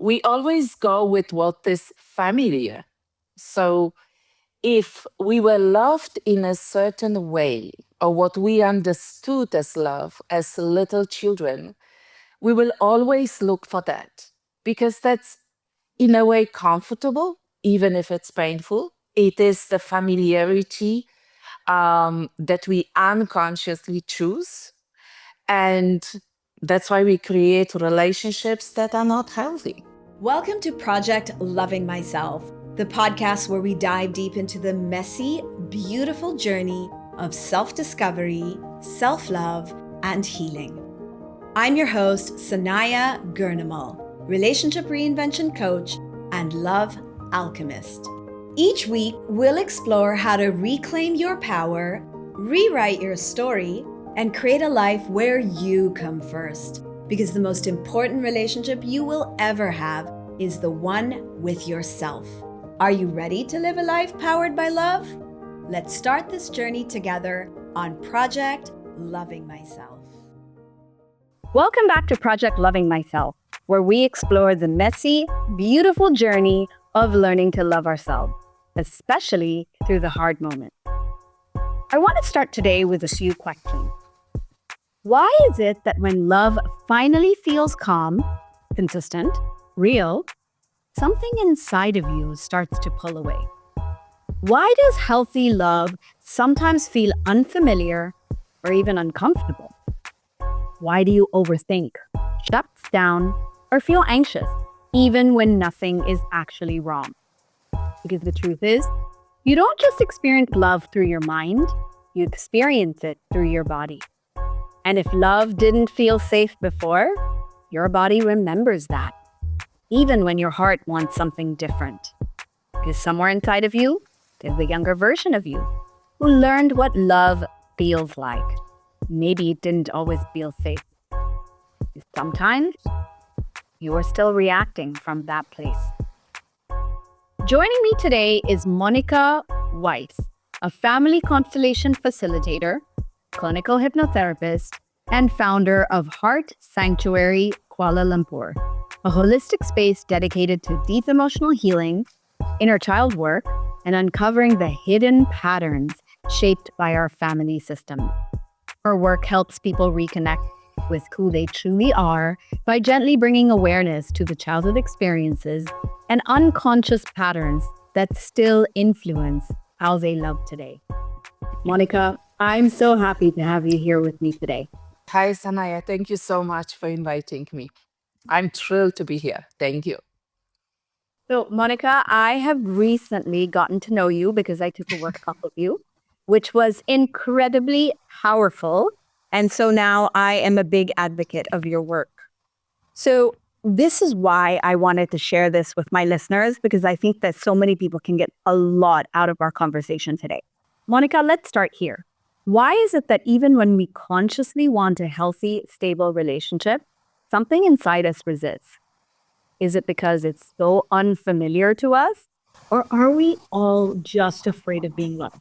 we always go with what is familiar. So if we were loved in a certain way, or what we understood as love as little children, we will always look for that because that's in a way comfortable, even if it's painful. It is the familiarity that we unconsciously choose. And that's why we create relationships that are not healthy. Welcome to Project Loving Myself, the podcast where we dive deep into the messy, beautiful journey of self-discovery, self-love, and healing. I'm your host, Sanaya Gurnamal, relationship reinvention coach and love alchemist. Each week, we'll explore how to reclaim your power, rewrite your story, and create a life where you come first. Because the most important relationship you will ever have is the one with yourself. Are you ready to live a life powered by love? Let's start this journey together on Project Loving Myself. Welcome back to Project Loving Myself, where we explore the messy, beautiful journey of learning to love ourselves, especially through the hard moments. I want to start today with a few questions. Why is it that when love finally feels calm, consistent, real, something inside of you starts to pull away? Why does healthy love sometimes feel unfamiliar or even uncomfortable? Why do you overthink, shut down, or feel anxious, even when nothing is actually wrong? Because the truth is, you don't just experience love through your mind, you experience it through your body. And if love didn't feel safe before, your body remembers that, even when your heart wants something different. Because somewhere inside of you, there's a younger version of you who learned what love feels like. Maybe it didn't always feel safe. Sometimes you are still reacting from that place. Joining me today is Monika Wyss, a Family Constellation facilitator, clinical hypnotherapist, and founder of Heart Sanctuary Kuala Lumpur, a holistic space dedicated to deep emotional healing, inner child work, and uncovering the hidden patterns shaped by our family system. Her work helps people reconnect with who they truly are by gently bringing awareness to the childhood experiences and unconscious patterns that still influence how they love today. Monika, I'm so happy to have you here with me today. Hi, Sanaya. Thank you so much for inviting me. I'm thrilled to be here. Thank you. So, Monika, I have recently gotten to know you because I took a workshop of you, which was incredibly powerful. And so now I am a big advocate of your work. So this is why I wanted to share this with my listeners, because I think that so many people can get a lot out of our conversation today. Monika, let's start here. Why is it that even when we consciously want a healthy, stable relationship, something inside us resists? Is it because it's so unfamiliar to us? Or are we all just afraid of being loved?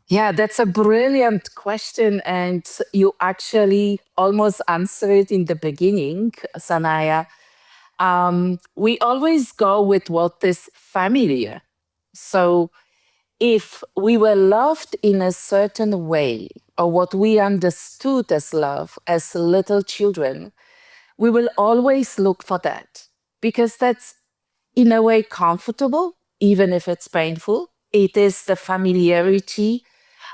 Yeah, that's a brilliant question. And you actually almost answered it in the beginning, Sanaya. We always go with what is familiar. So if we were loved in a certain way, or what we understood as love as little children, we will always look for that because that's in a way comfortable, even if it's painful. It is the familiarity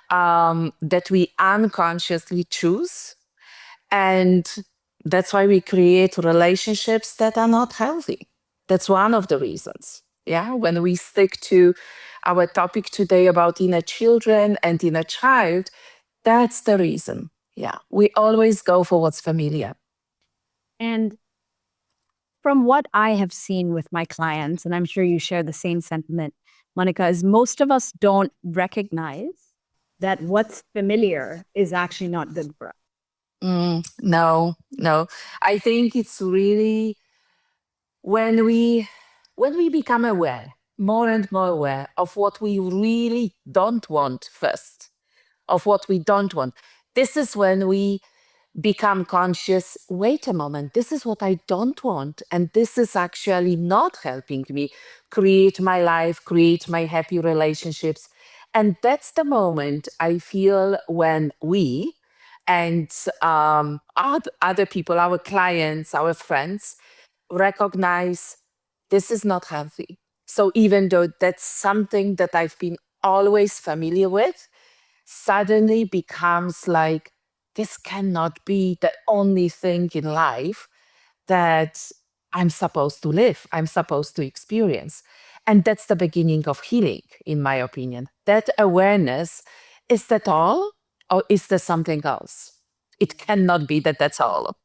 that we unconsciously choose. And that's why we create relationships that are not healthy. That's one of the reasons. Yeah, when we stick to our topic today about inner children and inner child, that's the reason. Yeah, we always go for what's familiar. And from what I have seen with my clients, and I'm sure you share the same sentiment, Monika, is most of us don't recognize that what's familiar is actually not good for us. No, no. I think it's really when we become aware, more and more aware of what we really don't want first, of what we don't want. This is when we become conscious, wait a moment, this is what I don't want. And this is actually not helping me create my life, create my happy relationships. And that's the moment I feel when we and other people, our clients, our friends, recognize this is not healthy. So even though that's something that I've been always familiar with, suddenly becomes like, this cannot be the only thing in life that I'm supposed to live, I'm supposed to experience. And that's the beginning of healing, in my opinion. That awareness, is that all? Or is there something else? It cannot be that that's all.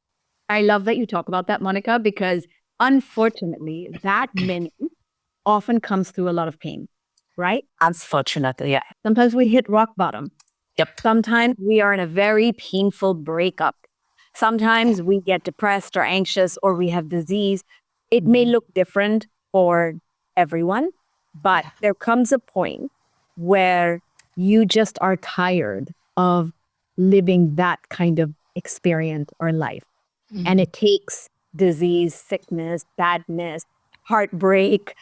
I love that you talk about that, Monica, because unfortunately, that many often comes through a lot of pain, right? Unfortunately, yeah. Sometimes we hit rock bottom. Yep. Sometimes we are in a very painful breakup. Sometimes we get depressed or anxious or we have disease. It may look different for everyone, but there comes a point where you just are tired of living that kind of experience or life. And it takes disease, sickness, badness, heartbreak,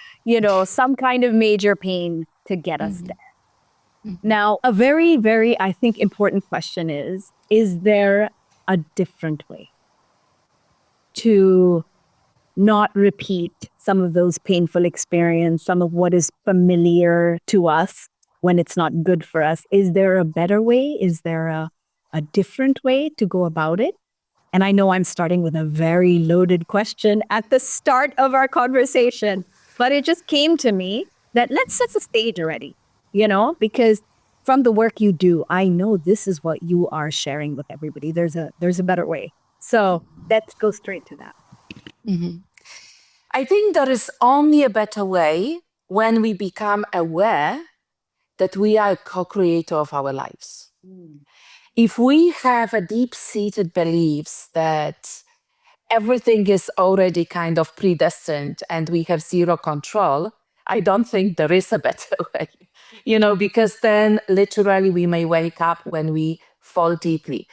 some kind of major pain to get us there. Now, a very, very, I think, important question is there a different way to not repeat some of those painful experiences, some of what is familiar to us when it's not good for us? Is there a better way? Is there a different way to go about it? And I know I'm starting with a very loaded question at the start of our conversation, but it just came to me that let's set the stage already, because from the work you do, I know this is what you are sharing with everybody. There's a better way. So let's go straight to that. I think there is only a better way when we become aware that we are co-creator of our lives. If we have a deep-seated beliefs that everything is already kind of predestined and we have zero control, I don't think there is a better way, because then literally we may wake up when we fall deeply.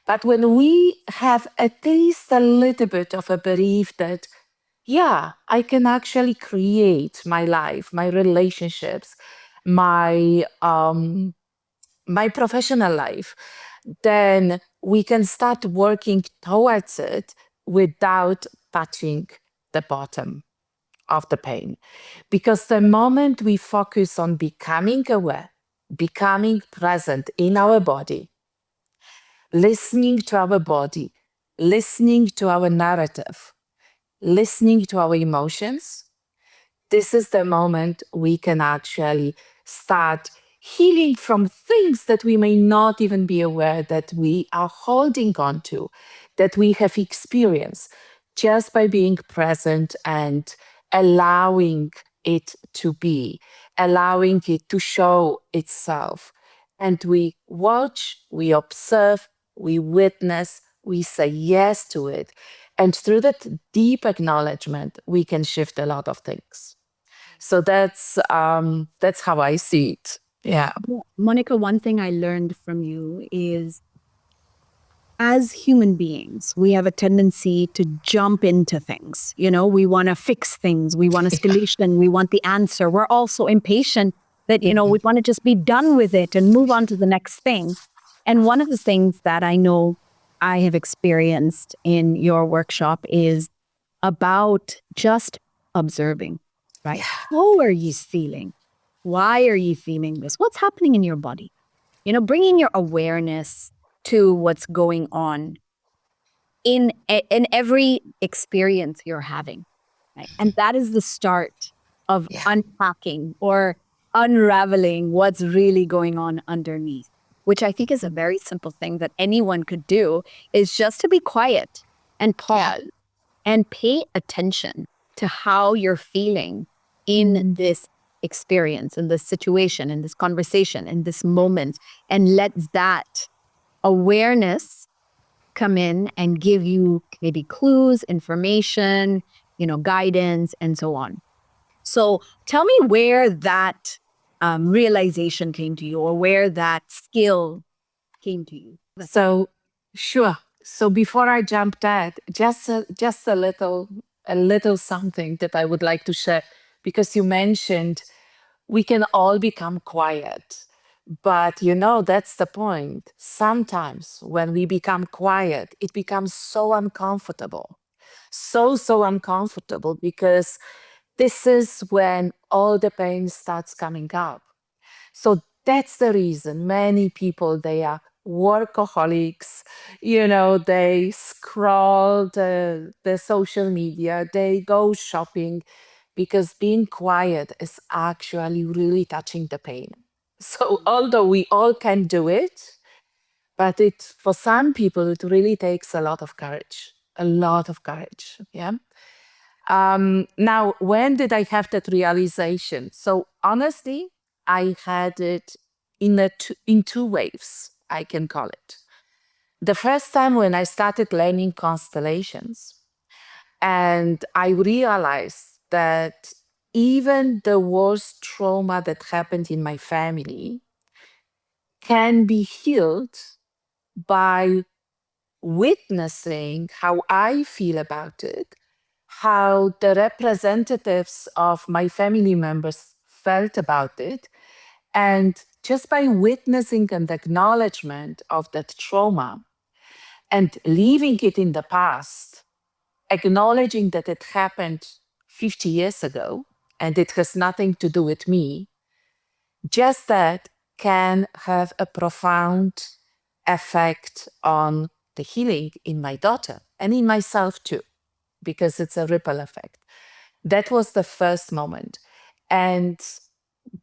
But when we have at least a little bit of a belief that, yeah, I can actually create my life, my relationships, my my professional life, then we can start working towards it without touching the bottom of the pain. Because the moment we focus on becoming aware, becoming present in our body, listening to our body, listening to our narrative, listening to our emotions, this is the moment we can actually start healing from things that we may not even be aware that we are holding on to, that we have experienced just by being present and allowing it to be, allowing it to show itself. And we watch, we observe, we witness, we say yes to it. And through that deep acknowledgement, we can shift a lot of things. So that's how I see it. Yeah. Monica, one thing I learned from you is as human beings, we have a tendency to jump into things. We want to fix things. We want a solution. We want the answer. We're also impatient that, we want to just be done with it and move on to the next thing. And one of the things that I know I have experienced in your workshop is about just observing, right? How are you feeling? Why are you feeling this? What's happening in your body? Bringing your awareness to what's going on in every experience you're having, right? And that is the start of unpacking or unraveling what's really going on underneath, which I think is a very simple thing that anyone could do, is just to be quiet and pause and pay attention to how you're feeling in this experience, in this situation, in this conversation, in this moment, and let that awareness come in and give you maybe clues, information, guidance, and so on. So tell me where that realization came to you, or where that skill came to you. So, sure. So before I jump that, just a little something that I would like to share, because you mentioned we can all become quiet. But that's the point. Sometimes when we become quiet, it becomes so uncomfortable. So uncomfortable, because this is when all the pain starts coming up. So that's the reason many people, they are workaholics, they scroll the social media, they go shopping, because being quiet is actually really touching the pain. So although we all can do it, but for some people it really takes a lot of courage, a lot of courage. Yeah. Now, when did I have that realization? So honestly, I had it in two waves, I can call it. The first time when I started learning constellations, and I realized that even the worst trauma that happened in my family can be healed by witnessing how I feel about it, how the representatives of my family members felt about it. And just by witnessing and acknowledgement of that trauma and leaving it in the past, acknowledging that it happened 50 years ago and it has nothing to do with me, just that can have a profound effect on the healing in my daughter and in myself too, because it's a ripple effect. That was the first moment. And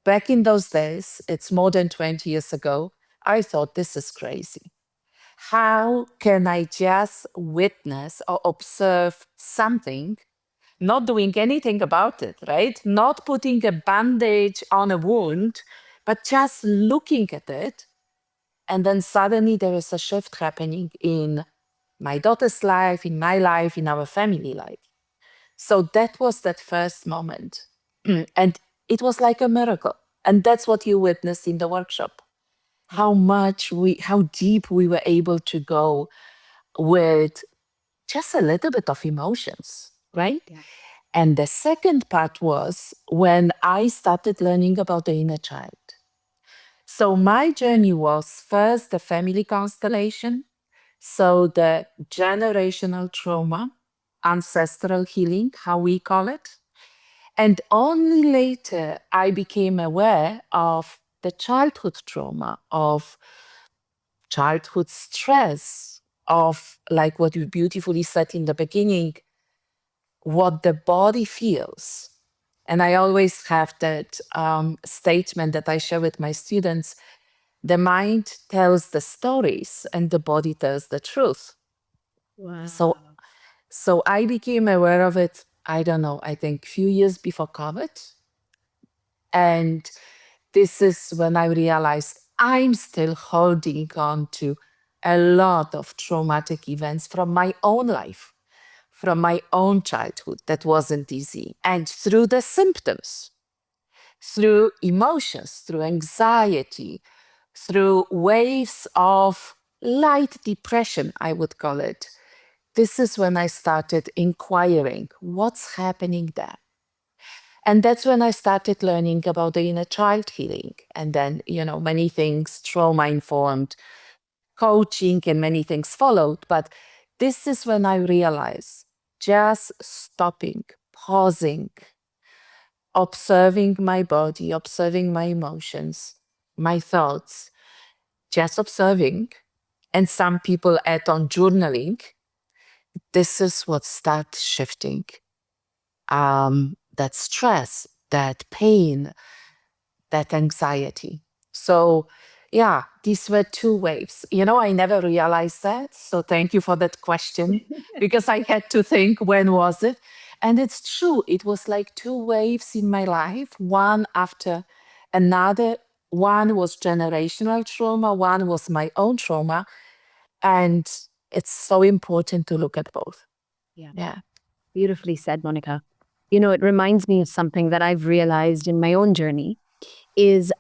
back in those days, it's more than 20 years ago, I thought, this is crazy. How can I just witness or observe something, not doing anything about it, right? Not putting a bandage on a wound, but just looking at it. And then suddenly there is a shift happening in my daughter's life, in my life, in our family life. So that was that first moment. And it was like a miracle. And that's what you witnessed in the workshop. How deep we were able to go with just a little bit of emotions, right? Yeah. And the second part was when I started learning about the inner child. So my journey was first the family constellation, so the generational trauma, ancestral healing, how we call it. And only later I became aware of the childhood trauma, of childhood stress, of, like what you beautifully said in the beginning, what the body feels. And I always have that statement that I share with my students: the mind tells the stories and the body tells the truth. Wow. So I became aware of it, I don't know, I think few years before COVID. And this is when I realized I'm still holding on to a lot of traumatic events from my own life, from my own childhood that wasn't easy. And through the symptoms, through emotions, through anxiety, through waves of light depression, I would call it, this is when I started inquiring what's happening there. And that's when I started learning about the inner child healing. And then, many things, trauma informed, coaching, and many things followed. But this is when I realized just stopping, pausing, observing my body, observing my emotions, my thoughts, just observing. And some people add on journaling. This is what starts shifting. That stress, that pain, that anxiety. So, yeah, these were two waves. I never realized that. So, thank you for that question, because I had to think, when was it? And it's true, it was like two waves in my life, one after another. One was generational trauma, one was my own trauma. And it's so important to look at both. Yeah. Yeah. Beautifully said, Monika. It reminds me of something that I've realized in my own journey is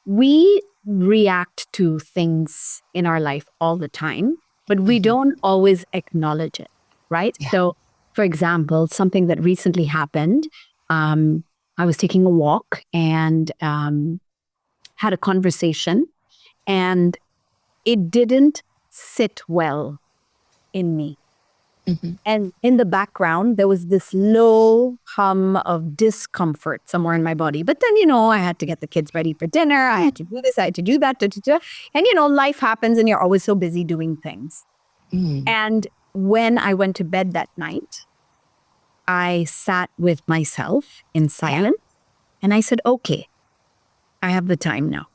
we react to things in our life all the time. but we don't always acknowledge it, right? Yeah. So, for example, something that recently happened, I was taking a walk and had a conversation, and it didn't sit well in me. And in the background, there was this low hum of discomfort somewhere in my body. But then, I had to get the kids ready for dinner. I had to do this, I had to do that. Da, da, da. And, life happens and you're always so busy doing things. And when I went to bed that night, I sat with myself in silence and I said, okay, I have the time now.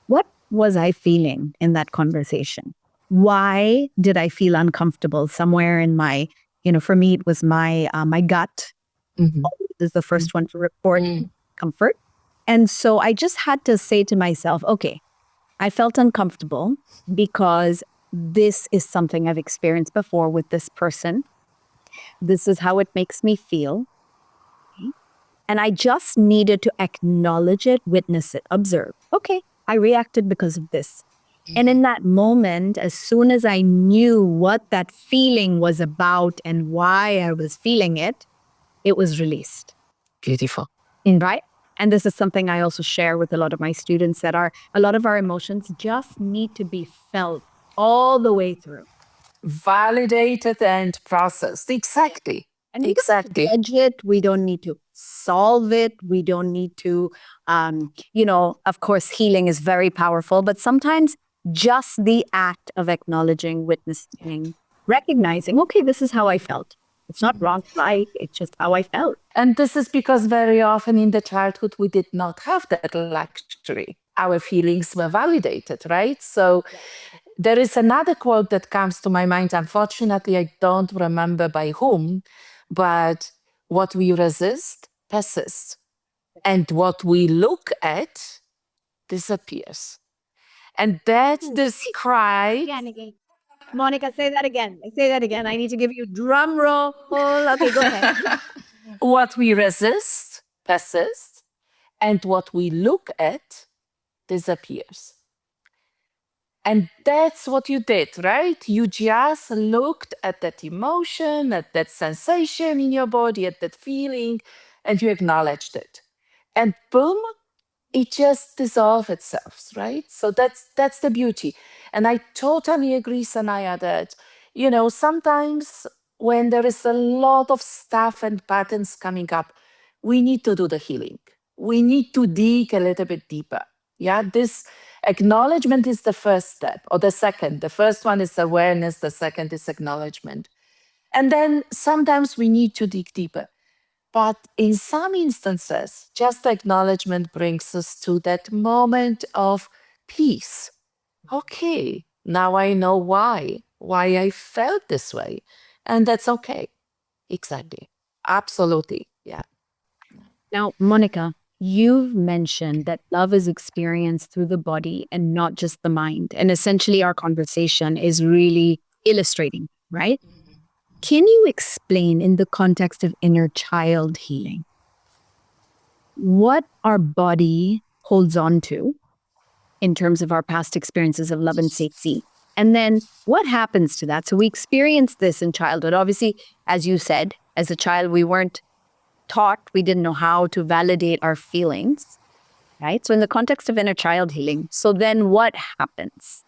What was I feeling in that conversation? Why did I feel uncomfortable somewhere in my, for me, it was my gut is the first one to report comfort. And so I just had to say to myself, okay, I felt uncomfortable because this is something I've experienced before with this person. This is how it makes me feel. And I just needed to acknowledge it, witness it, observe. Okay, I reacted because of this. And in that moment, as soon as I knew what that feeling was about and why I was feeling it, it was released. Beautiful. Right? And this is something I also share with a lot of my students, that a lot of our emotions just need to be felt all the way through. Validated and processed. Exactly. And we don't need to judge it. We don't need to solve it. We don't need to, of course, healing is very powerful, but sometimes just the act of acknowledging, witnessing, recognizing, okay, this is how I felt. It's not wrong, right? It's just how I felt. And this is because very often in the childhood, we did not have that luxury. Our feelings were validated, right? So there is another quote that comes to my mind. Unfortunately, I don't remember by whom, but what we resist persists. And what we look at disappears. And that describes... Monika, say that again. Say that again. I need to give you drum roll. Okay, go ahead. What we resist persists, and what we look at disappears. And that's what you did, right? You just looked at that emotion, at that sensation in your body, at that feeling, and you acknowledged it. And boom, it just dissolves itself, right? So that's the beauty. And I totally agree, Sanaya, that, sometimes when there is a lot of stuff and patterns coming up, we need to do the healing. We need to dig a little bit deeper. Yeah, this acknowledgement is the first step, or the second. The first one is awareness, the second is acknowledgement. And then sometimes we need to dig deeper. But in some instances, just acknowledgement brings us to that moment of peace. Okay, now I know why I felt this way. And that's okay. Exactly. Absolutely. Yeah. Now, Monika, you've mentioned that love is experienced through the body and not just the mind. And essentially, our conversation is really illustrating, right? Can you explain, in the context of inner child healing, what our body holds on to in terms of our past experiences of love and safety? And then what happens to that? So we experienced this in childhood. Obviously, as you said, as a child, we weren't taught, we didn't know how to validate our feelings, right? So in the context of inner child healing, so then what happens?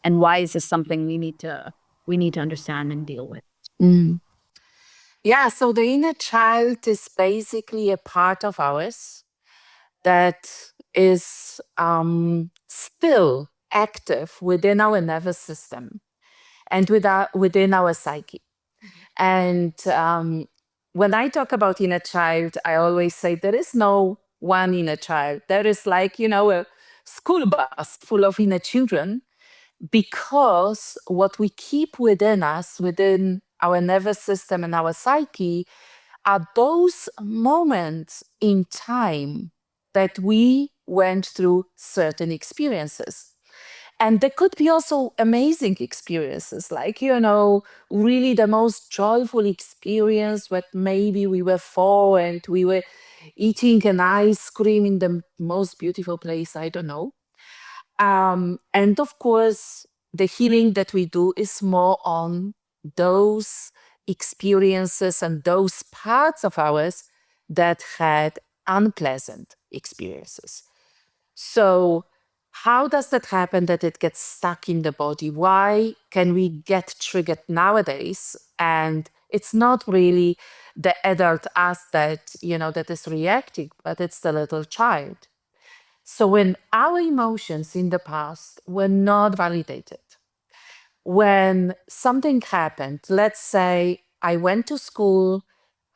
And why is this something we need to understand and deal with? Yeah, so the inner child is basically a part of ours that is still active within our nervous system and within our psyche. And when I talk about inner child, I always say there is no one inner child. There is a school bus full of inner children, because what we keep within us, within our nervous system and our psyche, are those moments in time that we went through certain experiences. And there could be also amazing experiences, really the most joyful experience when maybe we were 4 and we were eating an ice cream in the most beautiful place, I don't know. And of course, the healing that we do is more on those experiences and those parts of ours that had unpleasant experiences. So, how does that happen that it gets stuck in the body? Why can we get triggered nowadays? And it's not really the adult us that, that is reacting, but it's the little child. So when our emotions in the past were not validated, when something happened, let's say I went to school,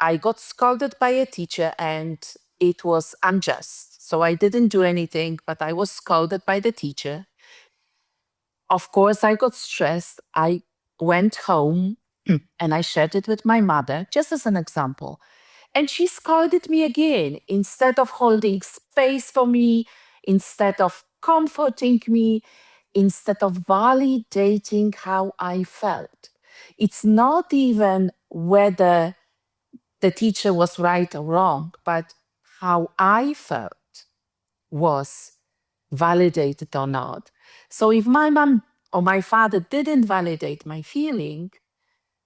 I got scolded by a teacher and it was unjust. So I didn't do anything, but I was scolded by the teacher. Of course, I got stressed. I went home and I shared it with my mother, just as an example. And she scolded me again. Instead of holding space for me, instead of comforting me, instead of validating how I felt. It's not even whether the teacher was right or wrong, but how I felt was validated or not. So if my mom or my father didn't validate my feeling,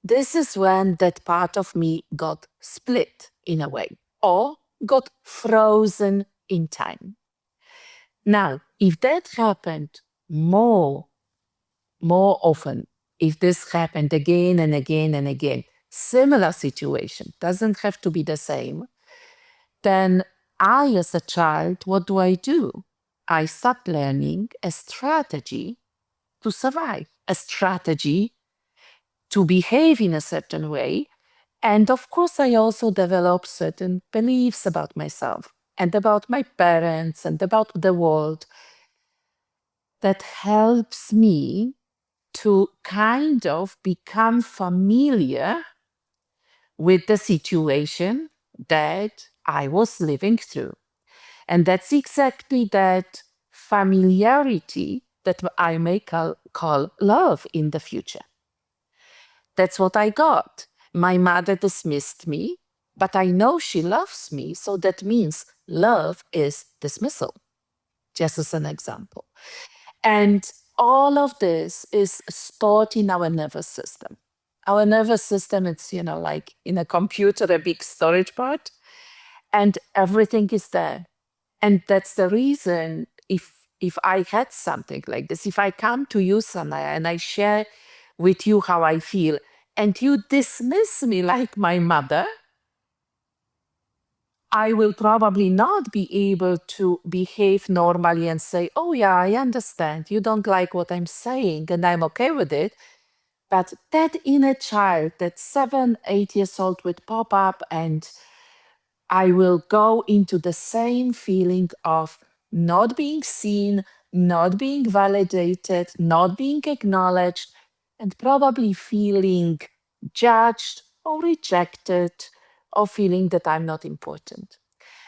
this is when that part of me got split in a way or got frozen in time. Now, if that happened more often, if this happened again and again and again, similar situation, doesn't have to be the same, then I, as a child, what do? I start learning a strategy to survive, a strategy to behave in a certain way. And of course, I also develop certain beliefs about myself and about my parents and about the world that helps me to kind of become familiar with the situation that I was living through. And that's exactly that familiarity that I may call love in the future. That's what I got. My mother dismissed me, but I know she loves me. So that means love is dismissal, just as an example. And all of this is stored in our nervous system. Our nervous system, it's, like in a computer, a big storage part, and everything is there. And that's the reason if I had something like this, if I come to you, Sanaya, and I share with you how I feel, and you dismiss me like my mother, I will probably not be able to behave normally and say, oh, yeah, I understand. You don't like what I'm saying, and I'm okay with it. But that inner child, that 7, 8 years old, would pop up, and I will go into the same feeling of not being seen, not being validated, not being acknowledged, and probably feeling judged or rejected or feeling that I'm not important.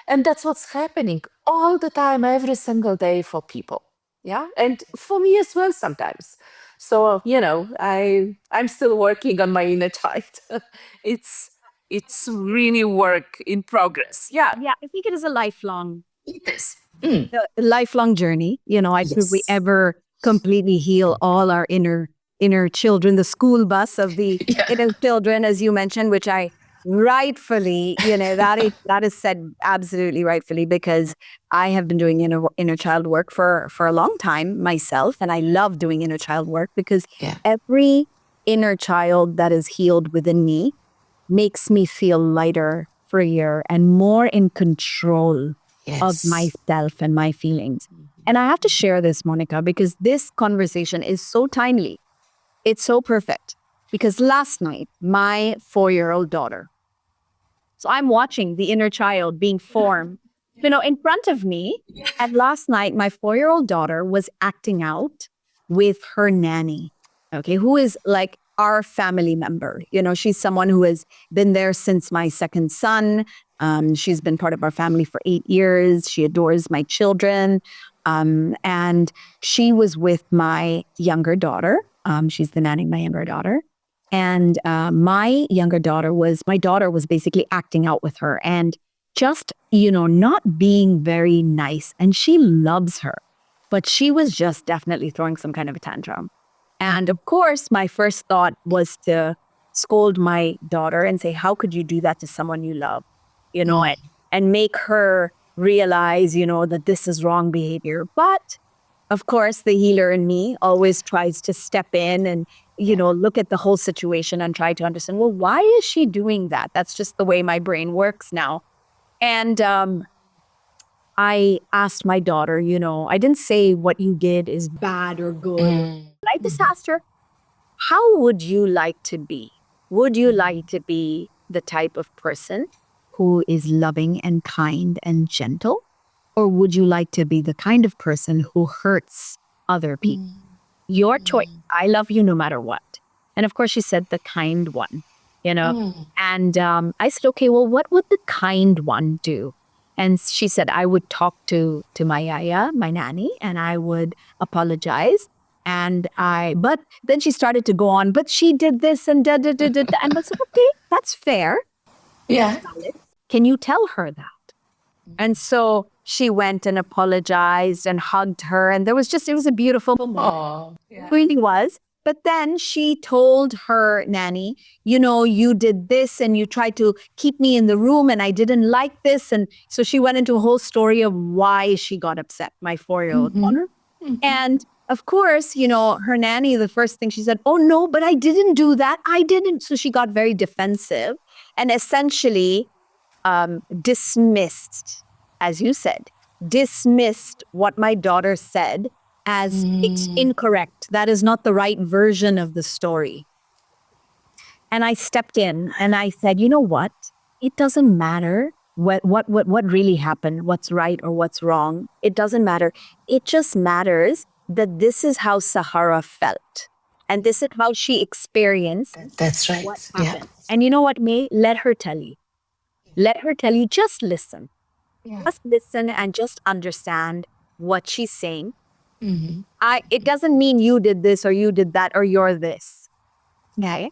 And that's what's happening all the time, every single day for people. Yeah. And for me as well sometimes. So, I'm still working on my inner child. it's it's really work in progress. Yeah. Yeah, I think it is a lifelong Yes. a lifelong journey. I think if we Yes. ever completely heal all our inner children, the school bus of the Yeah. inner children, as you mentioned, which I rightfully, that is said absolutely rightfully, because I have been doing inner child work for a long time myself, and I love doing inner child work because Yeah. every inner child that is healed within me makes me feel lighter, freer, and more in control of Yes. myself and my feelings. And I have to share this, Monica, because this conversation is so timely. It's so perfect. Because last night, my 4-year-old daughter, so I'm watching the inner child being formed, in front of me. And last night, my 4-year-old daughter was acting out with her nanny, okay, who is like our family member. She's someone who has been there since my second son. She's been part of our family for 8 years. She adores my children. And she was with my younger daughter. She's the nanny, my younger daughter. And my daughter was basically acting out with her and just, not being very nice. And she loves her, but she was just definitely throwing some kind of a tantrum. And of course, my first thought was to scold my daughter and say, how could you do that to someone you love? And make her realize, that this is wrong behavior. But of course, the healer in me always tries to step in and, look at the whole situation and try to understand, well, why is she doing that? That's just the way my brain works now. And I asked my daughter, I didn't say what you did is bad or good. I just asked her, how would you like to be? Would you like to be the type of person who is loving and kind and gentle? Or would you like to be the kind of person who hurts other people? Your choice. I love you no matter what. And of course, she said the kind one, And I said, okay, well, what would the kind one do? And she said, I would talk to my yaya, my nanny, and I would apologize. But then she started to go on, but she did this and da da da da. And I said, okay, that's fair. Yeah. Can you tell her that? And so she went and apologized and hugged her. And it was a beautiful moment. It really was. But then she told her nanny, you did this and you tried to keep me in the room and I didn't like this. And so she went into a whole story of why she got upset, my 4-year-old daughter. And of course, her nanny, the first thing she said, oh no, but I didn't do that. I didn't. So she got very defensive and essentially dismissed, as you said, what my daughter said as it's incorrect. That is not the right version of the story. And I stepped in and I said, you know what? It doesn't matter what really happened, what's right or what's wrong. It doesn't matter. It just matters that this is how Sahara felt. And this is how she experienced. That's right. What happened. And you know what, May? Let her tell you. Let her tell you. Just listen. Just listen and just understand what she's saying. It doesn't mean you did this or you did that or you're this. Okay?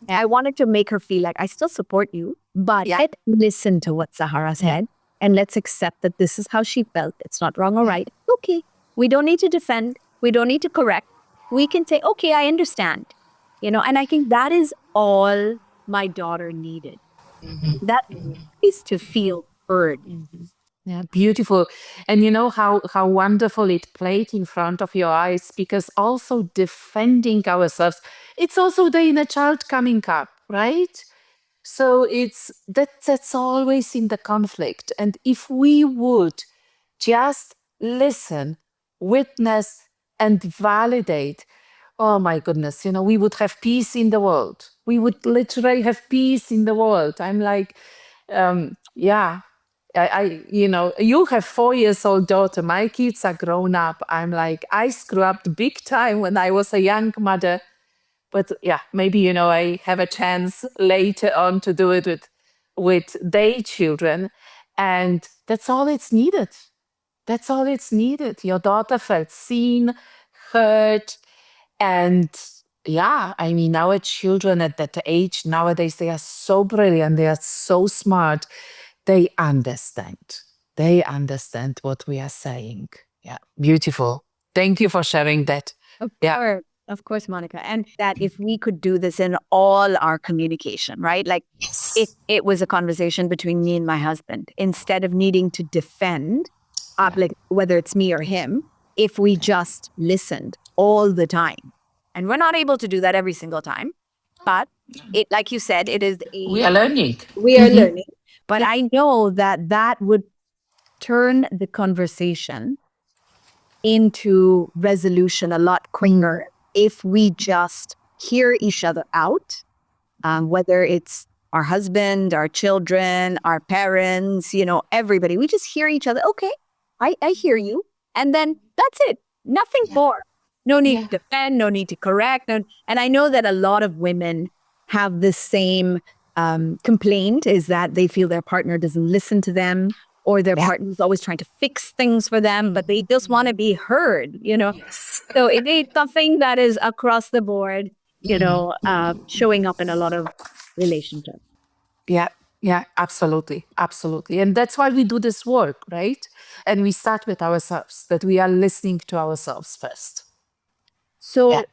I wanted to make her feel like I still support you, but let's listen to what Sahara said and let's accept that this is how she felt. It's not wrong or right. Okay. We don't need to defend. We don't need to correct. We can say, okay, I understand. And I think that is all my daughter needed. That is to feel heard. Yeah, beautiful. And you know how wonderful it played in front of your eyes, because also defending ourselves, it's also the inner child coming up, right? So that's always in the conflict. And if we would just listen, witness, and validate, oh my goodness, we would have peace in the world. We would literally have peace in the world. I'm like, you have 4-year-old daughter. My kids are grown up. I'm like, I screw up big time when I was a young mother. But yeah, maybe, I have a chance later on to do it with their children. And that's all it's needed. That's all it's needed. Your daughter felt seen, heard. And yeah, I mean, our children at that age nowadays, they are so brilliant. They are so smart. They understand. They understand what we are saying. Yeah, beautiful. Thank you for sharing that. Of course, Monika. And that if we could do this in all our communication, right? Like it was a conversation between me and my husband, instead of needing to defend, like whether it's me or him, if we just listened all the time. And we're not able to do that every single time. But it, like you said, we are learning. We are learning. But I know that would turn the conversation into resolution a lot quicker if we just hear each other out, whether it's our husband, our children, our parents, everybody. We just hear each other. Okay, I hear you. And then that's it. Nothing more. No need to defend, no need to correct. And I know that a lot of women have the same complaint, is that they feel their partner doesn't listen to them, or their partner is always trying to fix things for them, but they just want to be heard, So it is something that is across the board, showing up in a lot of relationships. Yeah, absolutely. Absolutely. And that's why we do this work, right? And we start with ourselves, that we are listening to ourselves first. So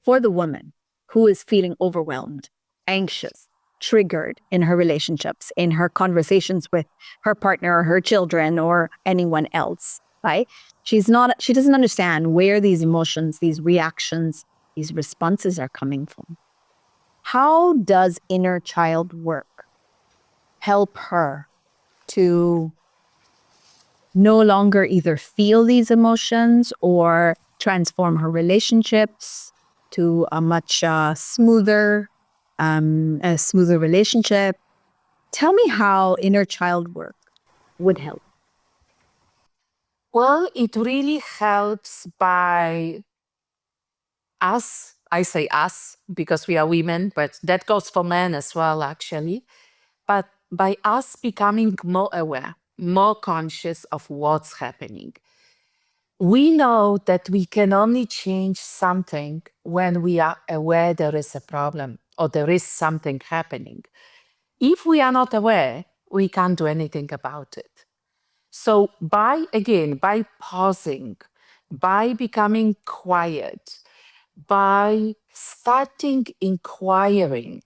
for the woman who is feeling overwhelmed, anxious, triggered in her relationships, in her conversations with her partner or her children or anyone else, right? She doesn't understand where these emotions, these reactions, these responses are coming from. How does inner child work help her to no longer either feel these emotions or transform her relationships to a much smoother relationship? Tell me how inner child work would help. Well, it really helps by us. I say us because we are women, but that goes for men as well, actually. But by us becoming more aware, more conscious of what's happening. We know that we can only change something when we are aware there is a problem or there is something happening. If we are not aware, we can't do anything about it. So by pausing, by becoming quiet, by starting inquiring,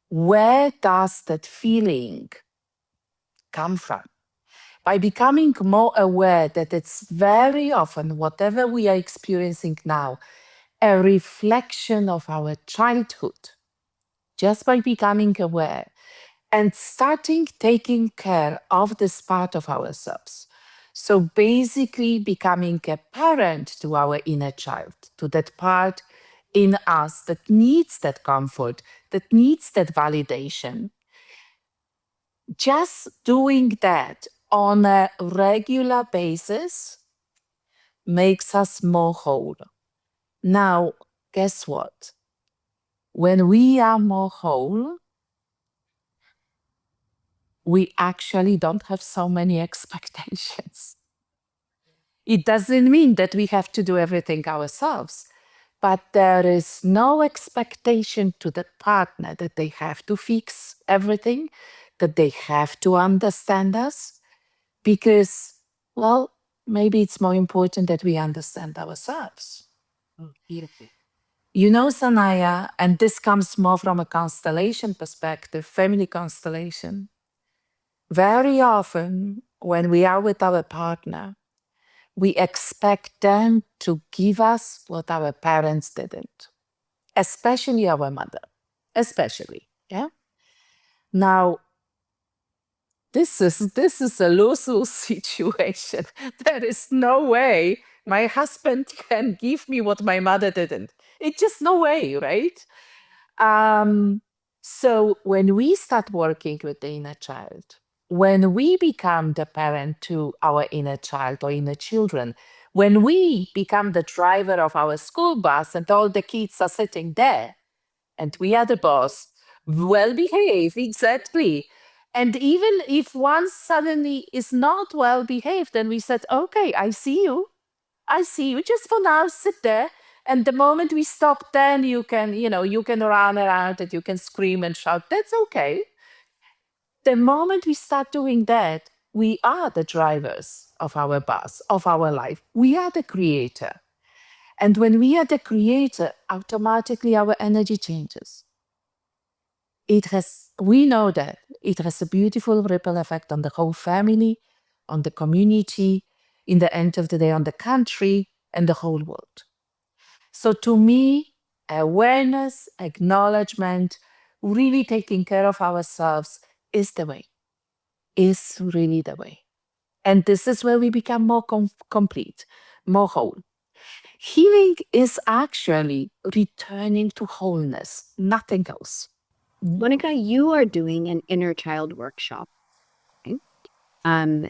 where does that feeling come from? By becoming more aware that it's very often, whatever we are experiencing now, a reflection of our childhood, just by becoming aware and starting taking care of this part of ourselves. So basically, becoming a parent to our inner child, to that part in us that needs that comfort, that needs that validation. Just doing that on a regular basis makes us more whole. Now, guess what? When we are more whole, we actually don't have so many expectations. It doesn't mean that we have to do everything ourselves, but there is no expectation to the partner that they have to fix everything, that they have to understand us, because, well, maybe it's more important that we understand ourselves. Beautiful. You know, Sanaya, and this comes more from a constellation perspective, family constellation. Very often, when we are with our partner, we expect them to give us what our parents didn't, especially our mother, especially. Yeah. Now, this is a lose-lose situation. There is no way my husband can give me what my mother didn't. It's just no way, right? So when we start working with the inner child, when we become the parent to our inner child or inner children, when we become the driver of our school bus and all the kids are sitting there and we are the boss, well behaved, exactly. And even if one suddenly is not well behaved, then we said, okay, I see you. I see you. Just for now, sit there. And the moment we stop, then you can, you can run around and you can scream and shout. That's okay. The moment we start doing that, we are the drivers of our bus, of our life. We are the creator. And when we are the creator, automatically our energy changes. We know that it has a beautiful ripple effect on the whole family, on the community, in the end of the day, on the country and the whole world. So to me, awareness, acknowledgement, really taking care of ourselves is the way, is really the way. And this is where we become more complete, more whole. Healing is actually returning to wholeness, nothing else. Monika, you are doing an inner child workshop. Right?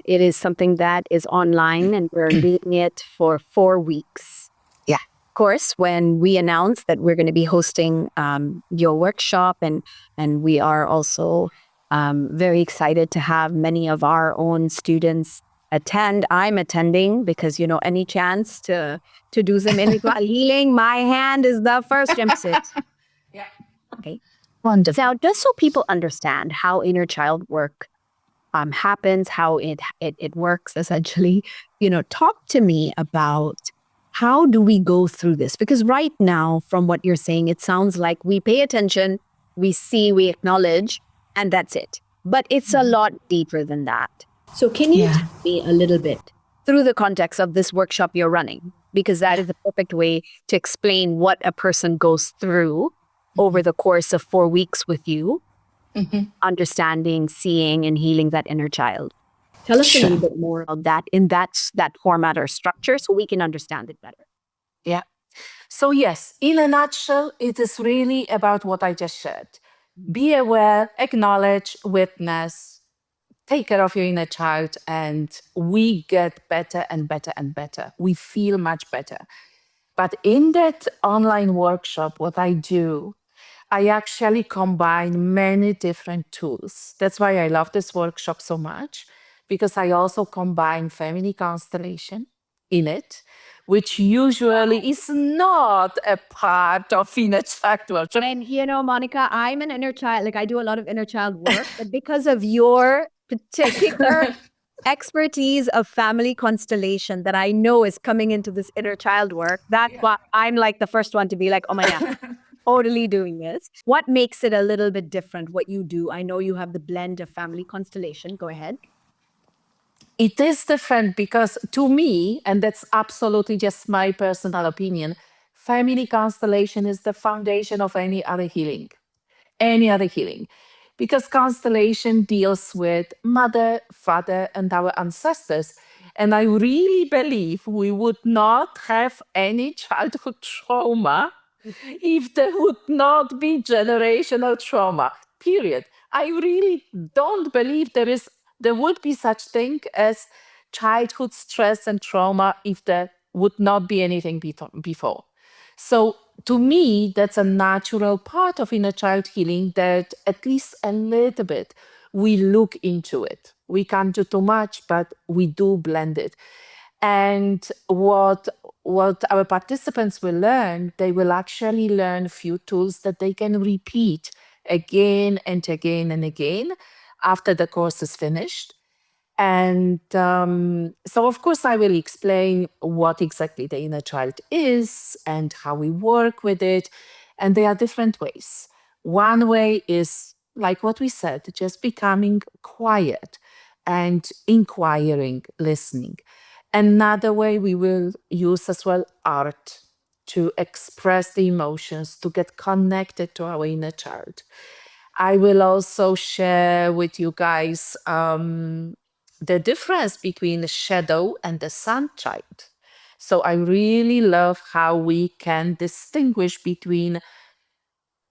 It is something that is online and we're doing it for 4 weeks. Yeah. Of course, when we announced that we're going to be hosting your workshop and we are also very excited to have many of our own students attend. I'm attending because, any chance to do some inner child healing, my hand is the first emphasis. Yeah. Okay. Wonderful. Now, just so people understand how inner child work happens, how it works essentially, talk to me about How do we go through this? Because right now, from what you're saying, it sounds like we pay attention, we see, we acknowledge, and that's it. But it's a lot deeper than that. So can you tell me a little bit through the context of this workshop you're running? Because that is the perfect way to explain what a person goes through over the course of 4 weeks with you, understanding, seeing, and healing that inner child. Tell us a little bit more of that in that format or structure so we can understand it better. Yeah. So, yes, in a nutshell, it is really about what I just shared. Be aware, acknowledge, witness, take care of your inner child, and we get better and better and better. We feel much better. But in that online workshop, what I do, I actually combine many different tools. That's why I love this workshop so much, because I also combine Family Constellation in it, which usually is not a part of inner child workshop. And Monika, I'm an inner child. Like I do a lot of inner child work, but because of your particular expertise of family constellation that I know is coming into this inner child work, that's why I'm like the first one to be like, oh my God, totally doing this. What makes it a little bit different, what you do? I know you have the blend of family constellation. Go ahead. It is different because to me, and that's absolutely just my personal opinion, family constellation is the foundation of any other healing. Any other healing. Because constellation deals with mother, father, and our ancestors. And I really believe we would not have any childhood trauma if there would not be generational trauma. Period. I really don't believe there would be such thing as childhood stress and trauma if there would not be anything before. So to me, that's a natural part of inner child healing that at least a little bit we look into it. We can't do too much, but we do blend it. And what our participants will learn, they will actually learn a few tools that they can repeat again and again and again after the course is finished. And so, of course, I will explain what exactly the inner child is and how we work with it. And there are different ways. One way is, like what we said, just becoming quiet and inquiring, listening. Another way we will use as well art to express the emotions, to get connected to our inner child. I will also share with you guys the difference between the shadow and the sun child. So I really love how we can distinguish between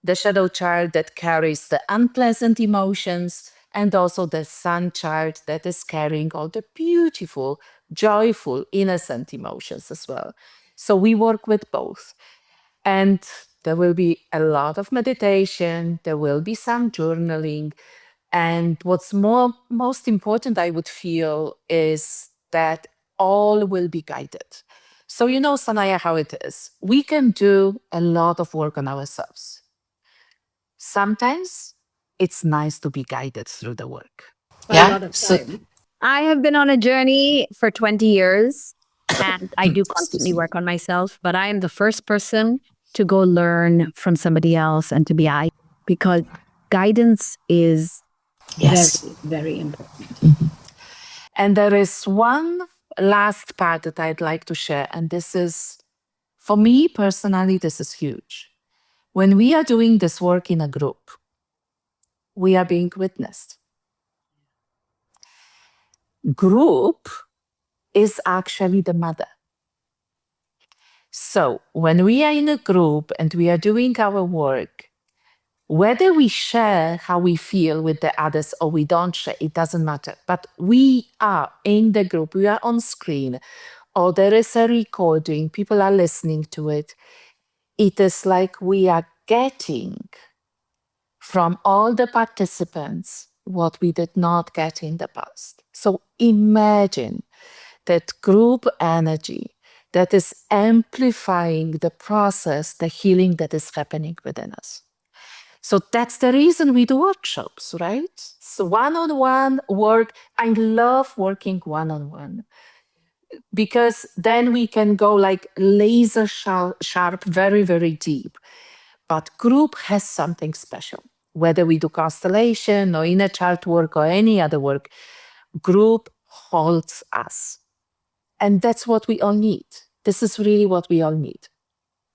the shadow child that carries the unpleasant emotions and also the sun child that is carrying all the beautiful, joyful, innocent emotions as well. So we work with both. And there will be a lot of meditation, there will be some journaling. And what's most important, I would feel, is that all will be guided. So, you know, Sanaya, how it is. We can do a lot of work on ourselves. Sometimes it's nice to be guided through the work. A lot of time. I have been on a journey for 20 years and I do constantly work on myself, but I am the first person to go learn from somebody else and to be I, because guidance is very, very important. And there is one last part that I'd like to share. And this is, for me personally, this is huge. When we are doing this work in a group, we are being witnessed. Group is actually the mother. So when we are in a group and we are doing our work, whether we share how we feel with the others or we don't share, it doesn't matter. But we are in the group, we are on screen, or there is a recording, people are listening to it. It is like we are getting from all the participants what we did not get in the past. So imagine that group energy that is amplifying the process, the healing that is happening within us. So that's the reason we do workshops, right? So one-on-one work. I love working one-on-one. because then we can go like laser sharp, very, very deep. But group has something special. Whether we do constellation or inner child work or any other work, group holds us. And that's what we all need. This is really what we all need.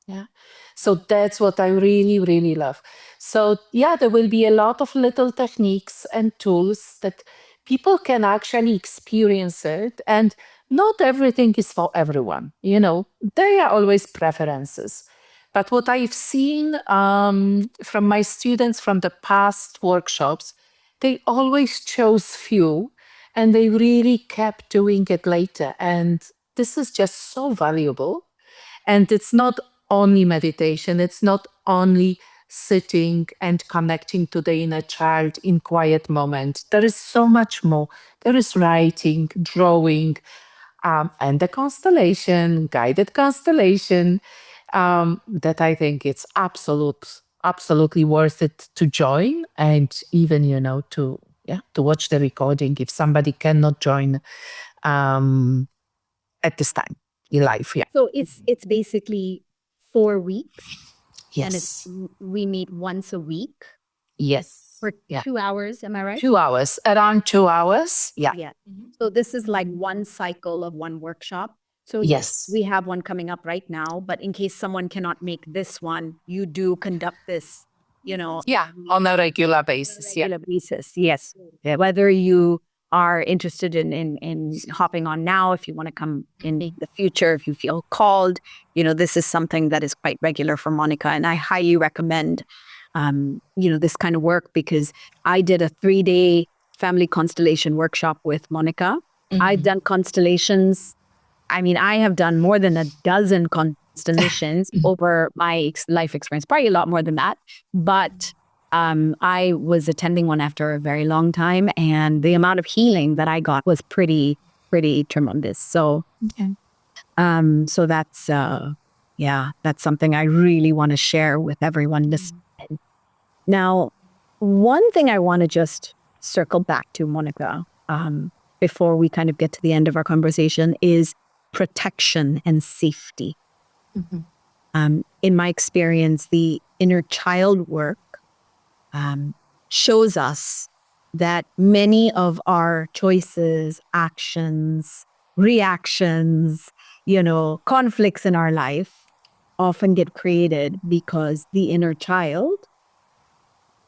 Yeah. So that's what I really, really love. So yeah, there will be a lot of little techniques and tools that people can actually experience it. And not everything is for everyone. There are always preferences. But what I've seen from my students from the past workshops, they always chose few and they really kept doing it later. And this is just so valuable. And it's not only meditation, it's not only sitting and connecting to the inner child in quiet moment. There is so much more. There is writing, drawing, and the constellation, guided constellation, that I think it's absolutely worth it to join, and even to watch the recording if somebody cannot join at this time in life. Yeah. So it's basically 4 weeks, and Yes. we meet once a week Yes. for Yeah. 2 hours. Am I right? 2 hours, around 2 hours. Yeah. Yeah. So this is like one cycle of one workshop. So Yes. we have one coming up right now, but in case someone cannot make this one, you do conduct this, Yeah. On a regular basis. Yeah. regular basis. Yes. Yeah. Whether you are interested in hopping on now, if you want to come in the future, if you feel called, this is something that is quite regular for Monika. And I highly recommend, this kind of work, because I did a 3-day family constellation workshop with Monika. I've done constellations. I mean, I have done more than a dozen constellations over my life experience, probably a lot more than that. But I was attending one after a very long time, and the amount of healing that I got was pretty tremendous. So, so that's that's something I really want to share with everyone listening. Now, one thing I want to just circle back to, Monika, before we kind of get to the end of our conversation, is protection and safety. In my experience, the inner child work shows us that many of our choices, actions, reactions, conflicts in our life often get created because the inner child,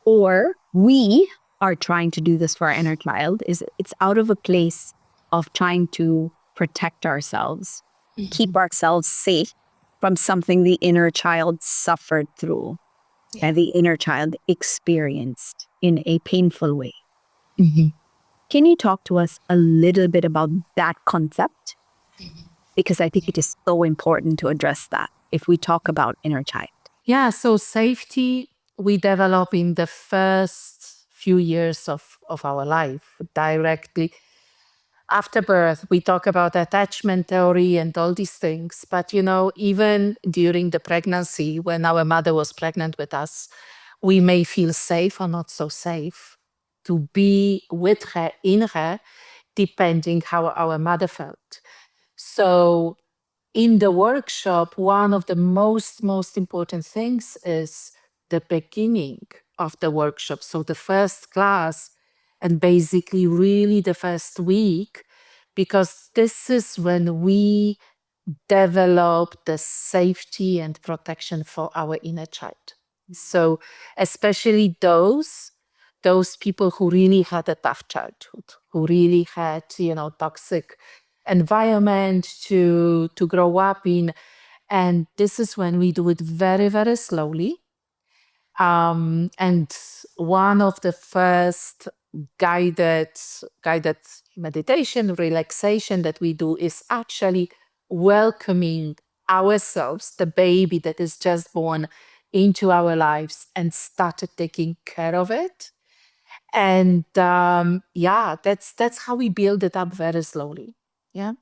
or we are trying to do this for our inner child, it's out of a place of trying to protect ourselves, keep ourselves safe from something the inner child suffered through and the inner child experienced in a painful way. Can you talk to us a little bit about that concept? Because I think it is so important to address that if we talk about inner child. Yeah. So safety we develop in the first few years of our life directly. After birth, we talk about attachment theory and all these things. But, even during the pregnancy, when our mother was pregnant with us, we may feel safe or not so safe to be with her, in her, depending how our mother felt. So in the workshop, one of the most important things is the beginning of the workshop. So the first class, and basically really the first week, because this is when we develop the safety and protection for our inner child. So especially those people who really had a tough childhood, who really had, toxic environment to grow up in. And this is when we do it very, very slowly. And one of the first guided meditation, relaxation that we do is actually welcoming ourselves, the baby that is just born, into our lives and started taking care of it. And that's how we build it up very slowly. Yeah,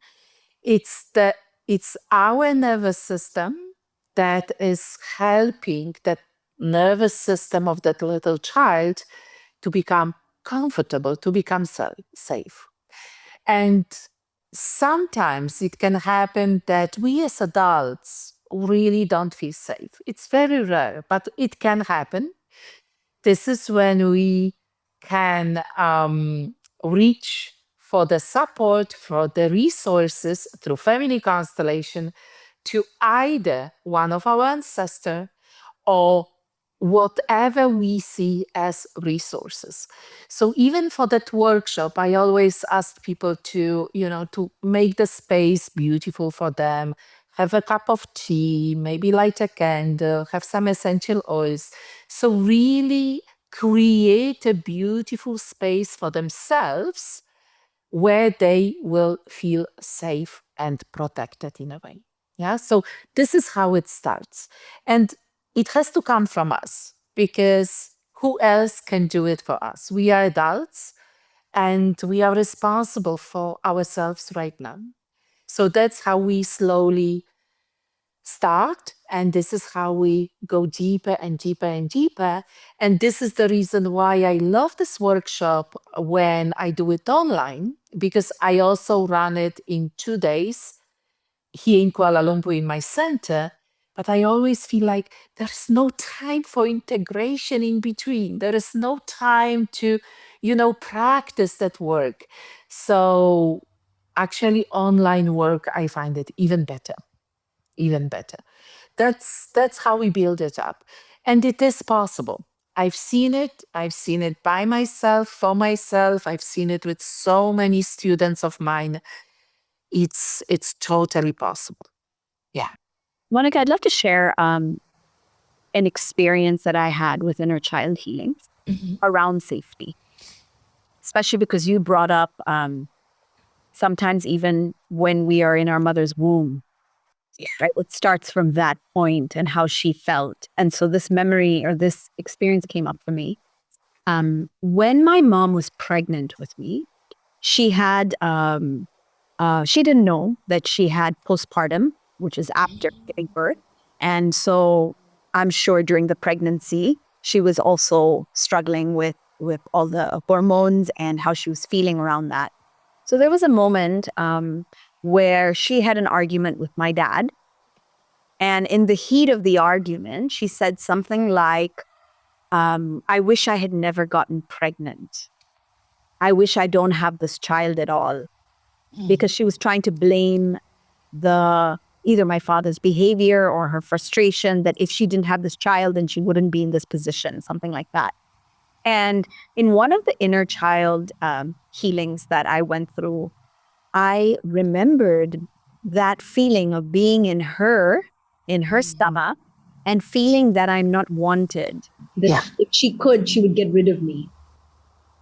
it's our nervous system that is helping that nervous system of that little child to become comfortable, to become safe. And sometimes it can happen that we as adults really don't feel safe. It's very rare, but it can happen. This is when we can reach for the support, for the resources through Family Constellation to either one of our ancestors or whatever we see as resources. So even for that workshop, I always ask people to, to make the space beautiful for them, have a cup of tea, maybe light a candle, have some essential oils. So really create a beautiful space for themselves where they will feel safe and protected in a way. Yeah. So this is how it starts. And it has to come from us because who else can do it for us? We are adults and we are responsible for ourselves right now. So that's how we slowly start. And this is how we go deeper and deeper and deeper. And this is the reason why I love this workshop when I do it online, because I also run it in 2 days here in Kuala Lumpur in my center. But I always feel like there's no time for integration in between. There is no time to, practice that work. So actually, online work, I find it even better, even better. That's how we build it up, and it is possible. I've seen it by myself, for myself. I've seen it with so many students of mine. It's totally possible. Yeah. Monica, I'd love to share an experience that I had with inner child healing around safety, especially because you brought up sometimes even when we are in our mother's womb, right? It starts from that point and how she felt. And so this memory or this experience came up for me. When my mom was pregnant with me, she had, she didn't know that she had postpartum, which is after giving birth. And so I'm sure during the pregnancy, she was also struggling with all the hormones and how she was feeling around that. So there was a moment where she had an argument with my dad. And in the heat of the argument, she said something like, I wish I had never gotten pregnant. I wish I don't have this child at all. Because she was trying to blame either my father's behavior or her frustration that if she didn't have this child, then she wouldn't be in this position, something like that. And in one of the inner child healings that I went through, I remembered that feeling of being in her stomach and feeling that I'm not wanted. That if she could, she would get rid of me.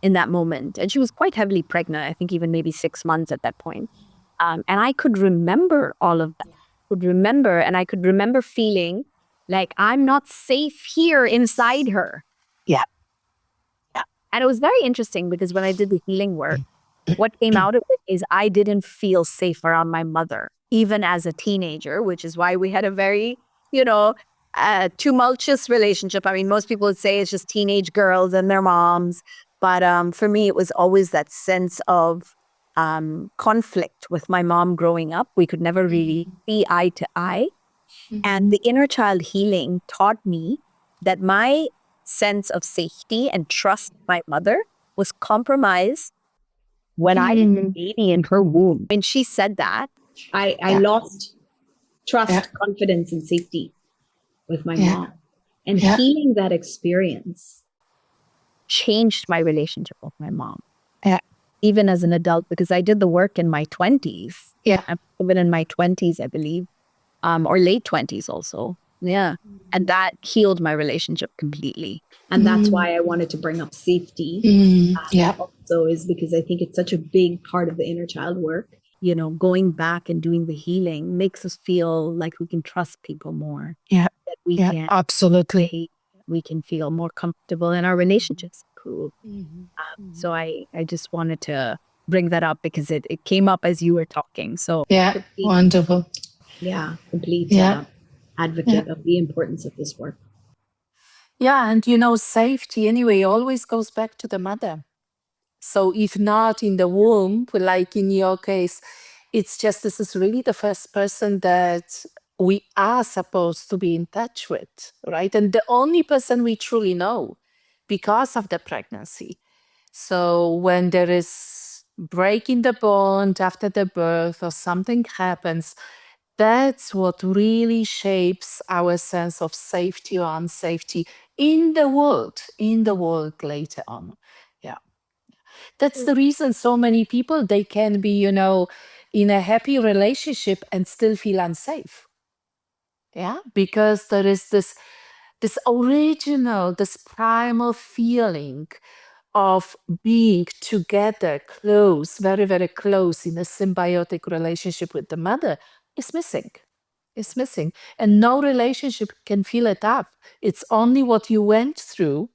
In that moment. And she was quite heavily pregnant, I think even maybe 6 months at that point. And I could remember all of that. I could remember feeling like I'm not safe here inside her. Yeah. And it was very interesting because when I did the healing work, what came out of it is I didn't feel safe around my mother, even as a teenager, which is why we had a very, tumultuous relationship. I mean, most people would say it's just teenage girls and their moms. But for me, it was always that sense of conflict with my mom growing up. We could never really see eye to eye. And the inner child healing taught me that my sense of safety and trust in my mother was compromised when I was a baby in her womb. When she said that, I lost trust, confidence, and safety with my mom. And healing that experience changed my relationship with my mom. Even as an adult, because I did the work in my 20s. I'm even in my 20s, I believe, or late 20s also. And that healed my relationship completely. And that's why I wanted to bring up safety. Also is because I think it's such a big part of the inner child work. Going back and doing the healing makes us feel like we can trust people more. Yeah. That we can Absolutely. We can feel more comfortable in our relationships. Cool. So I just wanted to bring that up because it came up as you were talking. So Wonderful. Complete advocate of the importance of this work. Yeah, and safety anyway always goes back to the mother. So if not in the womb, like in your case, It's just this is really the first person that we are supposed to be in touch with, right? And the only person we truly know because of the pregnancy. So when there is break in the bond after the birth or something happens, that's what really shapes our sense of safety or unsafety in the world later on. Yeah. That's the reason so many people, they can be, in a happy relationship and still feel unsafe. Yeah. Because there is this original, this primal feeling of being together, close, very, very close in a symbiotic relationship with the mother is missing. It's missing. And no relationship can fill it up. It's only what you went through,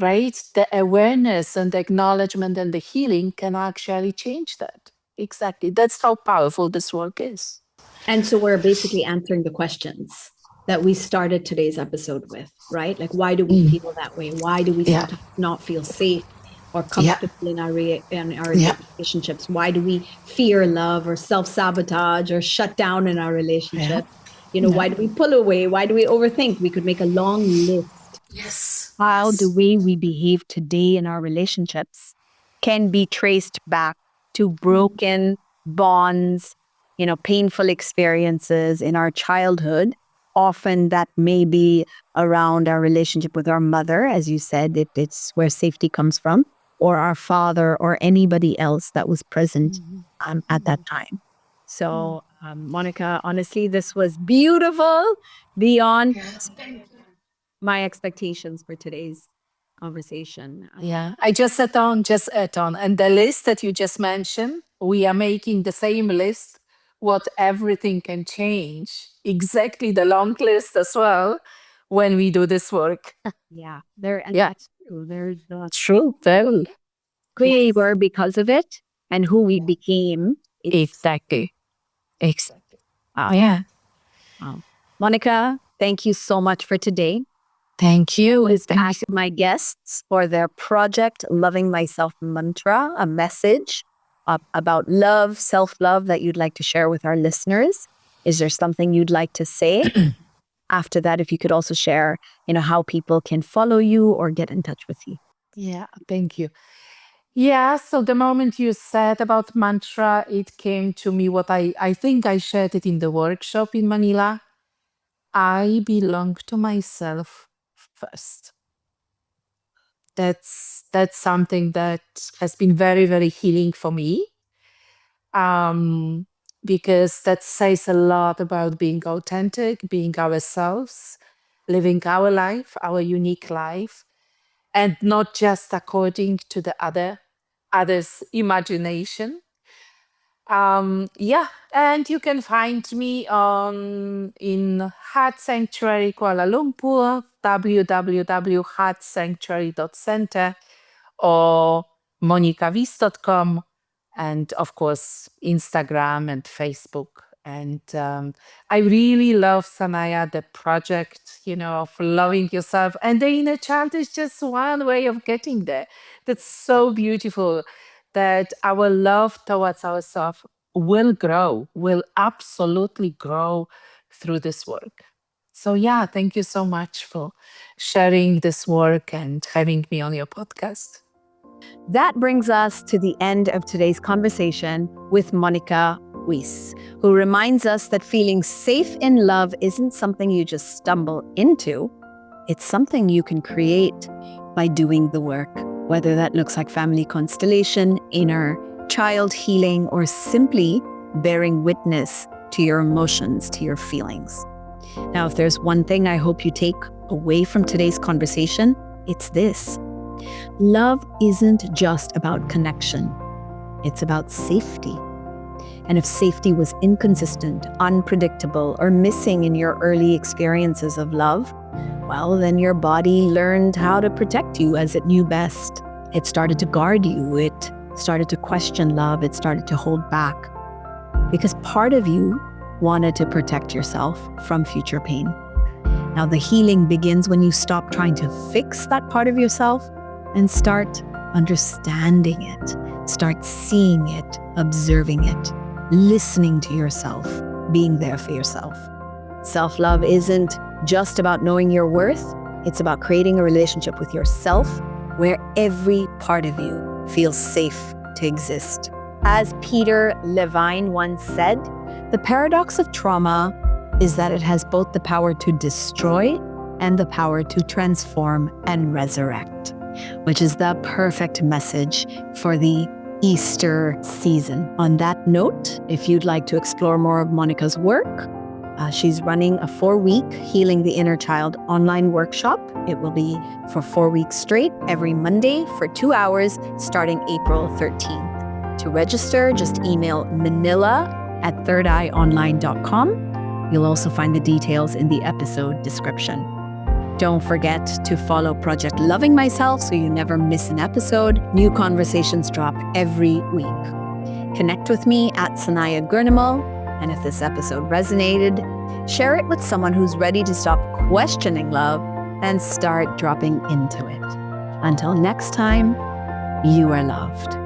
right? The awareness and the acknowledgement and the healing can actually change that. Exactly. That's how powerful this work is. And so we're basically answering the questions that we started today's episode with, right? Like, why do we feel that way? Why do we sometimes not feel safe or comfortable in our relationships? Why do we fear love or self-sabotage or shut down in our relationship? Why do we pull away? Why do we overthink? We could make a long list. Yes. How the way we behave today in our relationships can be traced back to broken bonds, painful experiences in our childhood. Often that may be around our relationship with our mother, as you said, it's where safety comes from, or our father, or anybody else that was present at that time. So, Monika, honestly, this was beautiful beyond my expectations for today's conversation. Yeah, I just add on. And the list that you just mentioned, we are making the same list, what everything can change. Exactly the long list as well when we do this work. Yeah, That's true. There's true. Totally. who we were because of it and who we became. Exactly. Exactly. Wow. Yeah. Wow. Monika, thank you so much for today. Thank you. Ask my guests for their Project Loving Myself mantra, a message about love, self-love that you'd like to share with our listeners. Is there something you'd like to say? After that, if you could also share, how people can follow you or get in touch with you. Yeah, thank you. Yeah, so the moment you said about mantra, it came to me what I think I shared it in the workshop in Manila. I belong to myself first. That's something that has been very, very healing for me. Because that says a lot about being authentic, being ourselves, living our life, our unique life, and not just according to the others' imagination. Yeah, and you can find me in Heart Sanctuary Kuala Lumpur, www.heartsanctuary.center, or monikawyss.com, and of course Instagram and Facebook. And I really love, Sanaya, the project, of loving yourself. And the inner child is just one way of getting there. That's so beautiful, that our love towards ourselves will absolutely grow through this work. So yeah, thank you so much for sharing this work and having me on your podcast. That brings us to the end of today's conversation with Monika Wyss, who reminds us that feeling safe in love isn't something you just stumble into. It's something you can create by doing the work, whether that looks like family constellation, inner child healing, or simply bearing witness to your emotions, to your feelings. Now, if there's one thing I hope you take away from today's conversation, it's this. Love isn't just about connection. It's about safety. And if safety was inconsistent, unpredictable, or missing in your early experiences of love, well, then your body learned how to protect you as it knew best. It started to guard you. It started to question love. It started to hold back. Because part of you wanted to protect yourself from future pain. Now, the healing begins when you stop trying to fix that part of yourself and start understanding it, start seeing it, observing it. listening to yourself, being there for yourself. Self-love isn't just about knowing your worth. It's about creating a relationship with yourself where every part of you feels safe to exist. As Peter Levine once said, the paradox of trauma is that it has both the power to destroy and the power to transform and resurrect, which is the perfect message for the Easter season. On that note, if you'd like to explore more of Monika's work, she's running a 4-week Healing the Inner Child online workshop. It will be for 4 weeks straight, every Monday for 2 hours, starting April 13th. To register, just email manila@thirdeyeonline.com. You'll also find the details in the episode description. Don't forget to follow Project Loving Myself so you never miss an episode. New conversations drop every week. Connect with me at Sanaya Gurnamal. And if this episode resonated, share it with someone who's ready to stop questioning love and start dropping into it. Until next time, you are loved.